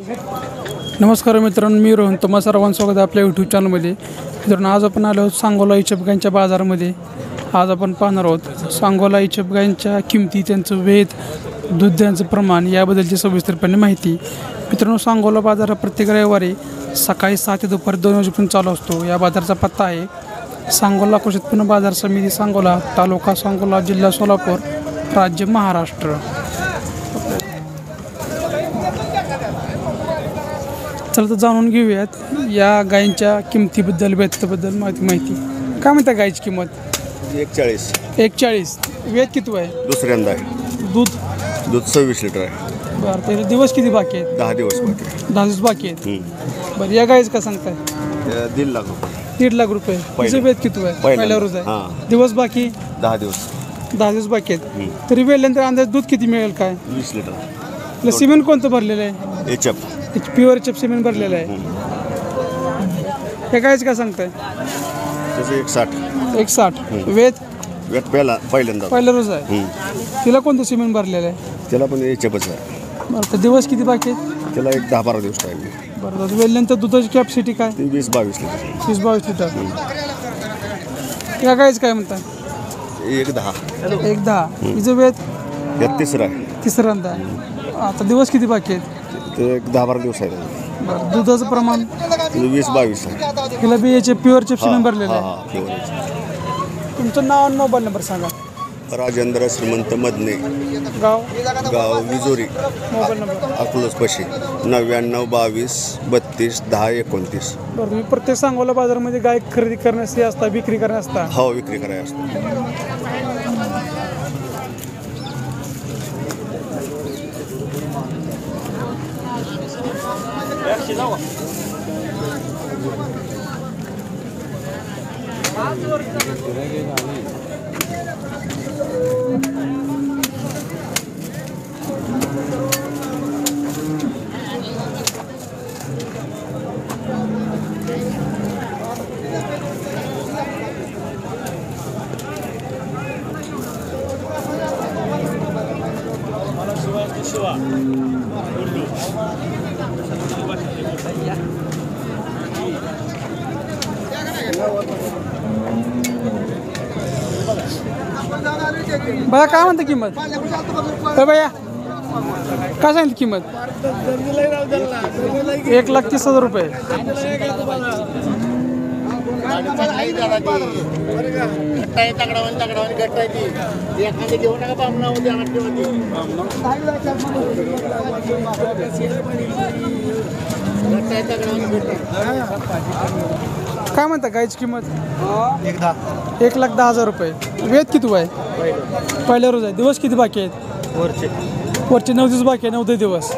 नमस्कार मित्रांनो, मी रोहन. तुम्हा सर्वांचं स्वागत आहे आपल्या यूट्यूब चॅनलमध्ये. मित्रांनो, आज आपण आलो आहोत सांगोला इचप गायींच्या बाजारामध्ये. आज आपण पाहणार आहोत सांगोला इचप गायींच्या किमती, त्यांचं वेध, दूध द्यायचं प्रमाण याबद्दलची सविस्तरपणे माहिती. मित्रांनो, सांगोला बाजार प्रत्येक रविवारी सकाळी 7 ते दुपारी 2 वाजेपर्यंत चालू असतो. या बाजाराचा पत्ता आहे सांगोला कृषी उत्पन्न बाजार समिती, सांगोला, तालुका सांगोला, जिल्हा सोलापूर, राज्य महाराष्ट्र. चला तर जाणून घेऊयात या गायींच्या किमतीबद्दल, वेताबद्दल माहिती. काय म्हणता गायीची किंमत? 140. 140. वेत किती आहे? दुसऱ्यांदा आहे. दूध 26 लिटर आहे. बरं, त्याचे दिवस किती बाकी आहेत? 10 दिवस बाकी आहे. 10 दिवस बाकी आहेत. बरं, या गायीचं काय सांगताय? 1.5 लाख रुपये. 1.5 लाख रुपये. तिचं वेत किती आहे? पहिल्या रोज आहे. हां. दिवस बाकी? 10 दिवस. 10 दिवस बाकी आहेत. तरी वेळल्यानंतर अंदाज दूध किती मिळेल काय? 20 लिटर. आपलं सिमेंट कोणतं भरलेलं आहे? एचप. प्युअर एचप सिमेंट भरलेलं आहे. या गायीचं काय सांगताय? त्याचं 160. 160. वेत पहिल्यांदा. पहिल्या रोज आहे. तिला कोणतं सिमेंट भरलेलं आहे? त्याला पण एचपच आहे. बरं, तर दिवस किती बाकी आहेत? त्याला एक 10-12 दिवस टाईम आहे. बरं, तर वेळल्यानंतर दुधाची कॅपॅसिटी काय? 20-22 लिटर. 30-22 लिटर. या गायीचं काय म्हणताय? 1.10. 1.10. हिचं वेत त्यात तिसरा आहे. तिसऱ्यांदा आहे. आता दिवस किती बाकी आहेत? ते एक 10-12 दिवस आहे. बरं, दुधाचं प्रमाण? 20-22 आहे. तिला बी याचे प्युअर चिप सिमेंट भरलेलं आहे. हां, प्युअर एचप. तुमचं नाव आणि मोबाईल नंबर सांगा. राजेंद्र श्रीमंत मदने, गाव, गाव विजोरी, मोबाईल नंबर. अकलूज पशी, 99 22 32 10 29. बरं, मी प्रत्येक सांगोला बाजारामध्ये गाय खरेदी करण्यासाठी असता, विक्री करण्यास असता? हो, विक्री करायला असतो. बघा, काय म्हणते किंमत? भैया काय सांगितली किंमत? 1,30,000 रुपये. काय म्हणता गायची किंमत? 1,10,000 रुपये. वेत किती आहे? पहिल्या रोज आहे. दिवस किती बाकी आहेत? वरचे 9 दिवस बाकी आहे. 9 दिवस.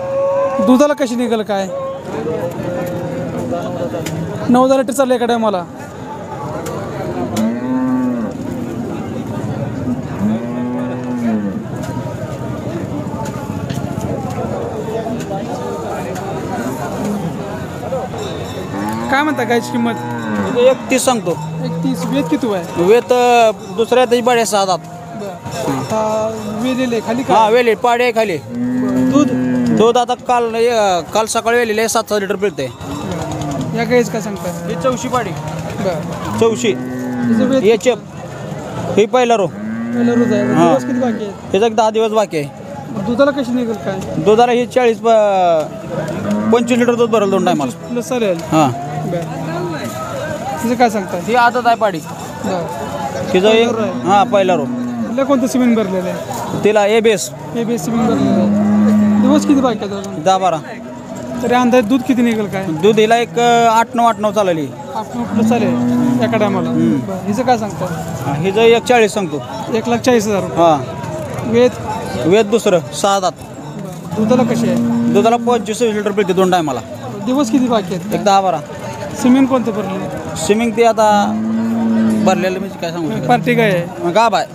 दुधाला कशी निघाल काय? 9 लिटर चाललं एका टायमाला. काय म्हणता गायची किंमत? 31 सांगतो. 31. वेत किती आहे? वेत दुसऱ्या त्याची पाड्या 6 दात. वेलेले खाली हा, वेले पाड्या आहे खाली. दूध दूध आता काल सकाळी वेलेले आहे, 7-7 लिटर पिळते. या गायच काय सांगताय? ही 34 पाडी. बरं, 34 एचएफ. ही पहिला रो. पहिला रोज आहे. दिवस किती बाकी आहेत? ह्याचा 10 दिवस बाकी आहे. दुधाला कशी निघेल काय? दुधाला ही 25 लिटर दूध भरल 2 टायमाला. प्लस चालेल. हां, तिचं काय सांगताय? ही आदत आहे पाडी. बरं, तिचं एक हां पहिला रो. तिला कोणतं सिमेंट भरलेलं आहे? तिला एबेस हे बेस सिमेंट भरलेलं आहे. दिवस किती बाकी आहेत अजून? 10-12. तरी अंदाज दूध किती निघेल काय? दूध हिला एक 8-9 चालली. 8 प्लस चालेल एका टायमाला. बरं, हिचं काय सांगताय? हिचं 140 सांगतो. 1,40,000 रुपये. हां, वेत वेद दुसरं 6 दात. दुधाला कशी आहे? दुधाला 25 लिटर पिळते 2 टायमाला. दिवस किती बाकी आहेत? एक 10-12. सिमेंट कोणतं भरलं? स्विमिंग ते आता भरलेलं म्हणजे काय सांगू शकत पार्टी काय आहे? गाब आहे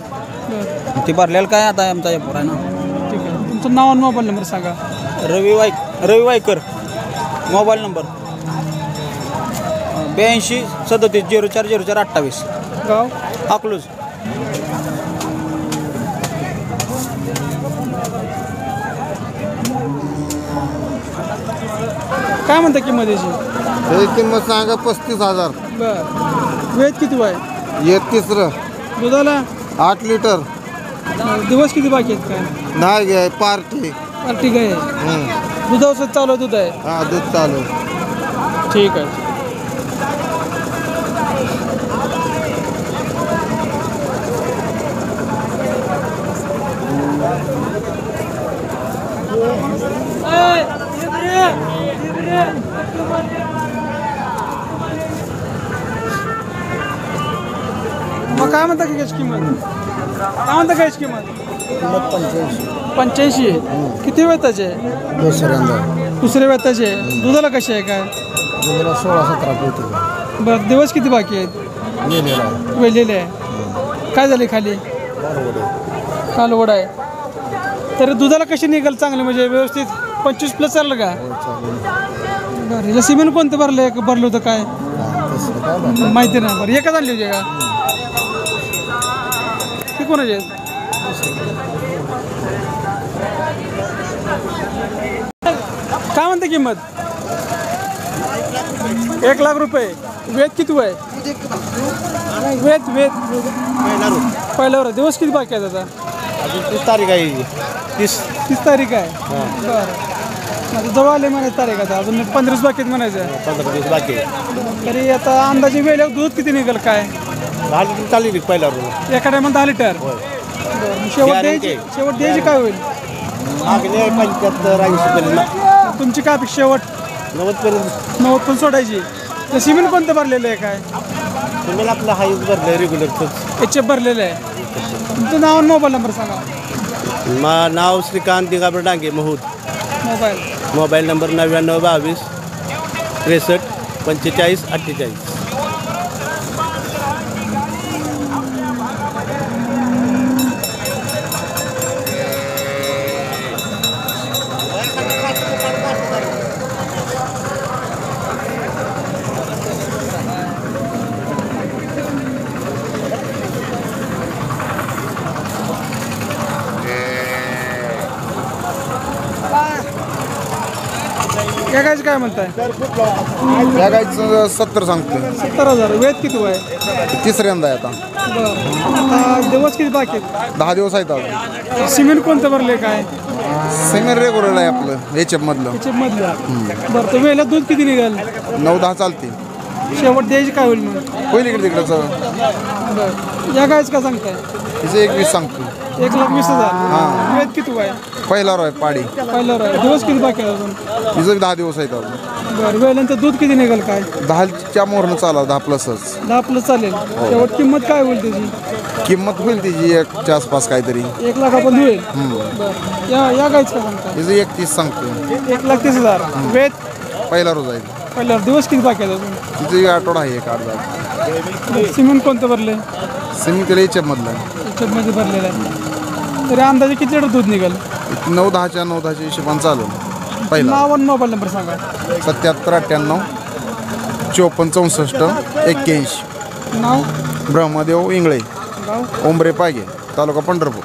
बरं, ते भरलेलं काय आता आमचा एपोर आहे ना. ठीक आहे. तुमचं नाव आणि मोबाईल नंबर सांगा. रवी वायकर. Mobile number 82 37 04 04 28. गाव अकलूज. काय म्हणता किंमत याची? हे किंमत सांगा 35,000. बरं. वेद किती आहे? एक तिसरं दुधाला 8 लिटर. दिवस किती बाकी आहेत काय? नाही घ्याय पार्टी. ठीक आहे. दुधाचं चालू दूध आहे. हा दूध चालू. ठीक आहे. मग काय म्हणता की याची किंमत? काय म्हणता काय याची किंमत? 85. किती वेताचे आहे? दुसऱ्या वेताचे आहे. दुधाला कशी आहे काय? 16-17 पोती. बरं. दिवस किती बाकी आहेत? वेलेले आहे. काय झाले खाली? कालवड आहे. तर दुधाला कशी निघाल चांगली म्हणजे व्यवस्थित 25+ चाललं का? बरं. हिला सिमेंट कोणतं भरलं होतं काय माहिती नाही. बरं. एकच आणली होती का? ती कोणाची आहेत? काय म्हणते किंमत? 1 लाख रुपये. वेद किती आहे? वेद पहिल्यावर. दिवस किती बाकी आहेत आता? अजून 30 तारीख आहे. 30 तारीख आहे. बरं. आता जवळ आले म्हणायचं तारीख आता अजून 15 बाकी आहेत म्हणायचं. 15 दिवस बाकी आहे. तरी आता अंदाजे वेळेवर दूध किती निघेल काय? 10 लिटर चालली पहिल्यावर. एका टायमाला 10 लिटर. बरं. शेवट द्यायची काय होईल? मागणी आहे 75-80 तुमची काय शेवट? 90 90 सोडायची. तर सिमेंट कोणतं भरलेलं आहे काय? तुम्हाला आपलं हाईच भरलं रेग्युलरच. HF भरलेलं आहे. तुमचं नाव आणि मोबाईल नंबर सांगा. नाव श्रीकांत दिगाबर डांगे महूद. Mobile number 9922 63 45 48. या गायचं काय म्हणताय? या गायचं 70 सांगतो. 70,000. वेद किती आहे? तिसऱ्यांदा आहे आता. बरं. आता दिवस किती बाकी आहेत? 10 दिवस आहेत अजून. सिमेंट कोणतं भरले काय? सिमेंट रेग्युलर आहे आपलं HF मधलं. HF मधलं. बरं. तर वेळेला दूध किती निघाल? 9-10 चालते. शेवट द्यायची काय होईल मग? होईल इकडे तिकडचं. बरं. या गायचं काय सांगताय? तिचं 21 सांगतो. 1,20,000. वेद किती आहे? पहिल्यावर आहे पाडी. पहिल्यावर आहे. दिवस किती बाकी आहे अजून? तिचं 10 दिवस आहेत अजून. बरं. वेळेनंतर दूध किती निघाल काय? 10च्या मोहरनं चाला 10+च. 10+ चालेल. शेवट किंमत काय होईल त्याची? किंमत होईल तिची 1च्या आसपास काहीतरी. 1 लाखापर्यंत होईल. बरं. या गायचं काय सांगताय? तिचं 31 सांगतो. 1,30,000. वेद पहिला रोज आहे. पहिल्यावर. दिवस किती बाकी आहेत अजून? तिचं आठवडा आहे 1 अर्धा. सिमेंट कोणतं भरले? सिमेंट त्याला HF मधलं आहे. मध्ये भरलेलं आहे. तरी अंदाजे किती लिटर दूध निघाल? 9-10च्या हिशोबाने चालू. पहिला नाव आणि मोबाईल नंबर सांगा. 7798 54 64 81. नाव? ब्रह्मदेव इंगळे, गाव? ओंबरे पागे, तालुका पंढरपूर.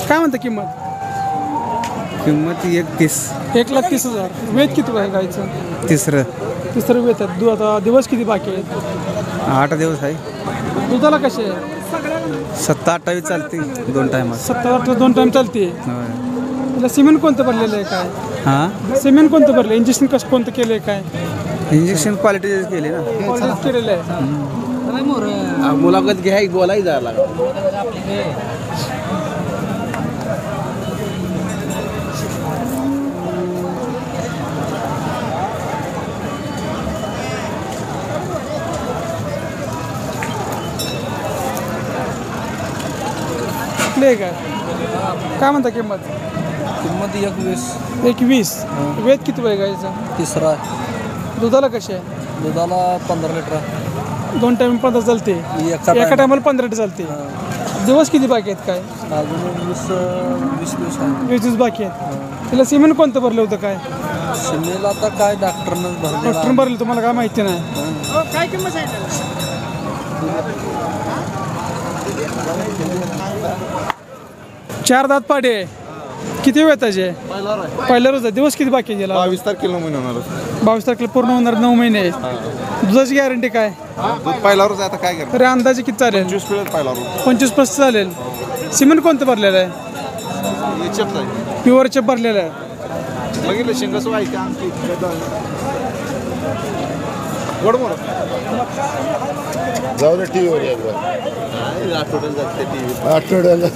काय म्हणता किंमत? किंमत 31. 1,30,000. वेद किती आहे गायचं? तिसरं वेद आहे. आता दिवस किती बाकी आहेत? 8 दिवस आहे. दुधाला कसे आहे? 27-28 चालते 2 टायमात. 7-8 2 टाइम चालते. तिला सिमेंट कोणतं भरलेलं आहे काय? हां, सिमेंट कोणतं भरलं? इंजेक्शन कसं कोणतं केलं आहे काय? इंजेक्शन क्वालिटी केली ना. क्वालिटीच केलेलं आहे. मुलाखत घ्याय बोलाय जायला. प्ले काय काय म्हणता किंमत? किंमत 21. 21. वेद किती आहे गायचं? तिसरा. दुधाला कशी आहे? दुधाला 15 लिटर. 2 टाइम 15 चालते. एका टायमाला 15 लिटर चालते. दिवस किती बाकी आहेत काय? अजून 20 दिवस आहे. 20 दिवस बाकी आहेत. तिला सिमेंट कोणतं भरलं होतं काय? शिमेला आता काय डॉक्टरनंच भरलेला डॉक्टर भरले तुम्हाला काय माहिती नाही काय किंमत सांगितलं चार दात पाडे किती वेळ त्याचे पहिल्या रोज दिवस किती बाकी गेला 22 तारखेला महिना होणार 22 तारखेला पूर्ण होणार 9 महिने दुधाची गॅरंटी काय पहिला रोज आता काय करणार तरी अंदाजे किती चालेल 25 पिळत पहिला रोज 25+ चालेल सिमेंट कोणतं भरलेलं आहे प्युअरचे भरलेलं आहे बघितलं शिंगस व्हायचं आणखी गोड बोल जाऊ दे टी व्हीवर एकदा आठवड्याला जाते टी व्ही आठवड्याला